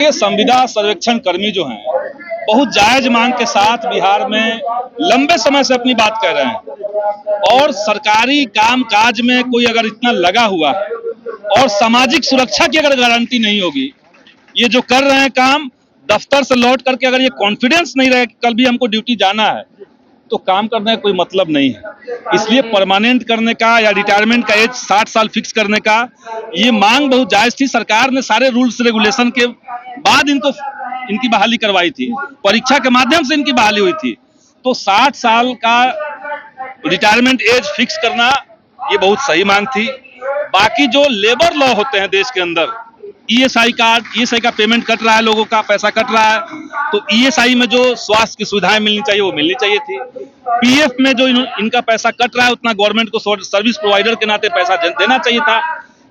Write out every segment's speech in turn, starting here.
ये संविदा सर्वेक्षण कर्मी जो हैं बहुत जायज मांग के साथ बिहार में लंबे समय से अपनी बात कह रहे हैं और सरकारी काम काज में कोई अगर इतना लगा हुआ है और सामाजिक सुरक्षा की अगर गारंटी नहीं होगी, ये जो कर रहे हैं काम दफ्तर से लौट करके अगर ये कॉन्फिडेंस नहीं रहे कि कल भी हमको ड्यूटी जाना है तो काम करने का कोई मतलब नहीं है। इसलिए परमानेंट करने का या रिटायरमेंट का एज 60 साल फिक्स करने का ये मांग बहुत जायज थी। सरकार ने सारे रूल्स रेगुलेशन के बाद इनकी बहाली करवाई थी, परीक्षा के माध्यम से इनकी बहाली हुई थी। तो 60 साल का रिटायरमेंट एज फिक्स करना ये बहुत सही मांग थी। बाकी जो लेबर लॉ होते हैं देश के अंदर, ईएसआई का पेमेंट कट रहा है, लोगों का पैसा कट रहा है, तो ईएसआई में जो स्वास्थ्य की सुविधाएं मिलनी चाहिए वो मिलनी चाहिए थी। पीएफ में जो इनका पैसा कट रहा है उतना गवर्नमेंट को सर्विस प्रोवाइडर के नाते पैसा देना चाहिए था।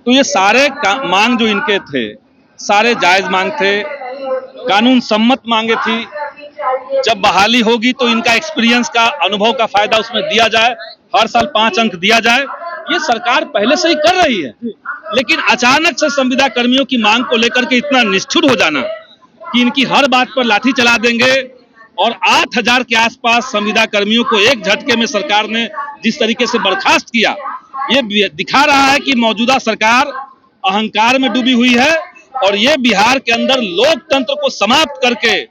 तो ये सारे मांग जो इनके थे सारे जायज मांग थे, कानून सम्मत मांगे थी। जब बहाली होगी तो इनका एक्सपीरियंस का अनुभव का फायदा उसमें दिया जाए, हर साल 5 अंक दिया जाए। ये सरकार पहले से ही कर रही है, लेकिन अचानक से संविदा कर्मियों की मांग को लेकर के इतना निष्ठुर हो जाना कि इनकी हर बात पर लाठी चला देंगे और 8000 के आसपास संविदा कर्मियों को एक झटके में सरकार ने जिस तरीके से बर्खास्त किया, ये दिखा रहा है कि मौजूदा सरकार अहंकार में डूबी हुई है और ये बिहार के अंदर लोकतंत्र को समाप्त करके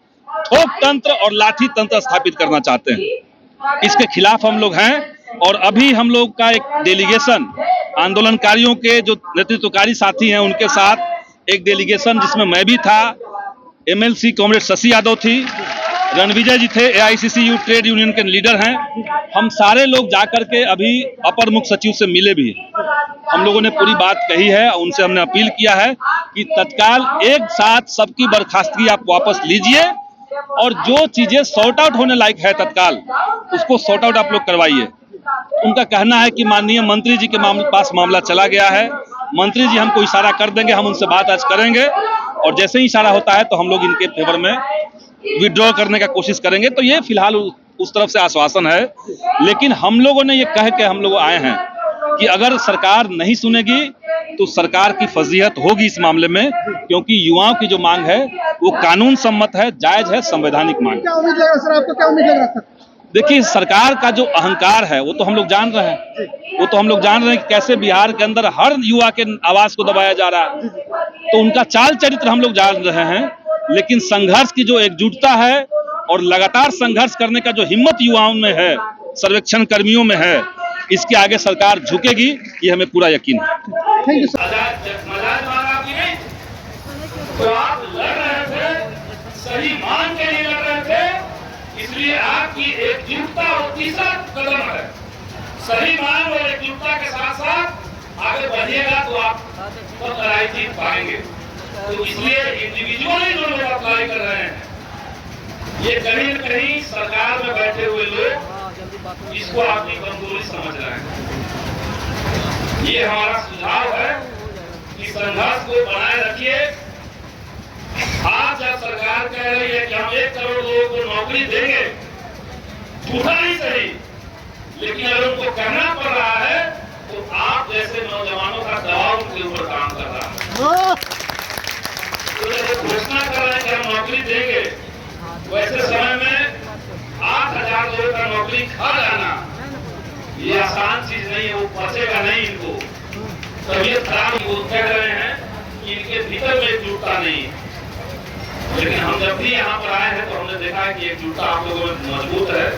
ठोक तंत्र और लाठी तंत्र स्थापित करना चाहते हैं। इसके खिलाफ हम लोग हैं और अभी हम लोग का एक डेलीगेशन आंदोलनकारियों के जो नेतृत्वकारी साथी हैं उनके साथ एक डेलीगेशन जिसमें मैं भी था, एमएलसी कॉमरेड शशि यादव थी, रणविजय जी थे, एआईसीसीयू ट्रेड यूनियन के लीडर हैं। हम सारे लोग जाकर के अभी अपर मुख्य सचिव से मिले भी। हम लोगों ने पूरी बात कही है, उनसे हमने अपील किया है कि तत्काल एक साथ सबकी बर्खास्तगी आप वापस लीजिए और जो चीजें सॉर्ट आउट होने लायक है तत्काल उसको सॉर्ट आउट आप लोग करवाइए। उनका कहना है कि माननीय मंत्री जी के पास मामला चला गया है, मंत्री जी हमको इशारा कर देंगे, हम उनसे बात आज करेंगे और जैसे ही इशारा होता है तो हम लोग इनके फेवर में विड्रॉ करने का कोशिश करेंगे। तो ये फिलहाल उस तरफ से आश्वासन है, लेकिन हम लोगों ने ये कह के हम लोग आए हैं कि अगर सरकार नहीं सुनेगी तो सरकार की फजीहत होगी इस मामले में, क्योंकि युवाओं की जो मांग है वो कानून सम्मत है, जायज है, संवैधानिक मांग। क्या उम्मीद लग रहा है सर, आपको क्या उम्मीद लग रहा है? देखिए, सरकार का जो अहंकार है वो तो हम लोग जान रहे हैं, कि कैसे बिहार के अंदर हर युवा के आवाज को दबाया जा रहा है, तो उनका चाल चरित्र हम लोग जान रहे हैं। लेकिन संघर्ष की जो एकजुटता है और लगातार संघर्ष करने का जो हिम्मत युवाओं में है, सर्वेक्षण कर्मियों में है, इसके आगे सरकार झुकेगी, ये हमें पूरा यकीन है। Thank you sir. तो आप लड़ रहे थे, सही मांग के लिए लड़ रहे थे, इसलिए आपकी एकजुटता और तीसरा कदम है। सही मांग और एकजुटता के साथ साथ आगे बढ़िएगा तो आप सब लड़ाई जीत पाएंगे। तो इसलिए इंडिविजुअली जो लोग अप्लाई कर रहे हैं, ये कहीं न कहीं सरकार में बैठे हुए लोग इसको अपनी कमजोरी समझ रहे हैं। ये हमारा सुझाव है कि संघर्ष को बनाए रखिए। आज जब सरकार कह रही है कि हम 1 करोड़ लोगों को नौकरी देंगे, झूठा नहीं सही, लेकिन अगर उनको कहना पड़ रहा है तो आप जैसे नौजवानों का दबाव उनके ऊपर काम कर रहा है। तो जब घोषणा कर रहे हैं कि हम नौकरी देंगे, वैसे समय में 8000 लोगों का नौकरी खा जाना ये आसान चीज नहीं है, वो पचेगा नहीं इनको। तबियत खराब वो कह रहे हैं कि इनके भीतर में एकजुटता नहीं है, लेकिन हम जब भी यहाँ पर आए हैं तो हमने देखा है कि एकजुटता आप लोगों में मजबूत है।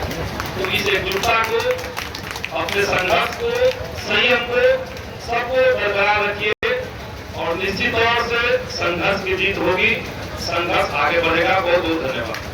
तो इस एकजुटता को, अपने संघर्ष को, संयम को, सबको बरकरार रखिए और निश्चित तौर से संघर्ष की जीत होगी, संघर्ष आगे बढ़ेगा। बहुत बहुत धन्यवाद।